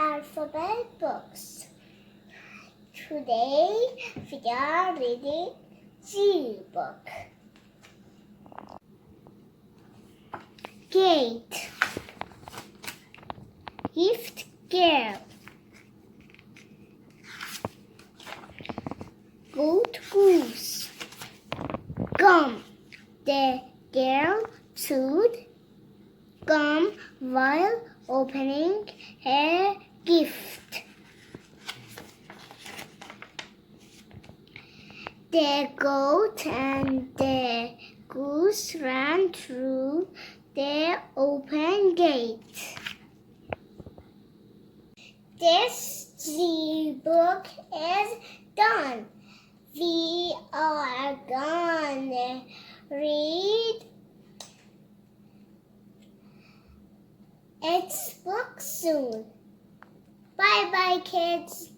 alphabet books. Today we are reading G book. Gate. Gift girl. Goat goose. Gum. The girl chewed gum while opening her gift. The goat and the goose ran through the open gate. This G book is done. We are gonna read its book soon. Bye bye, kids.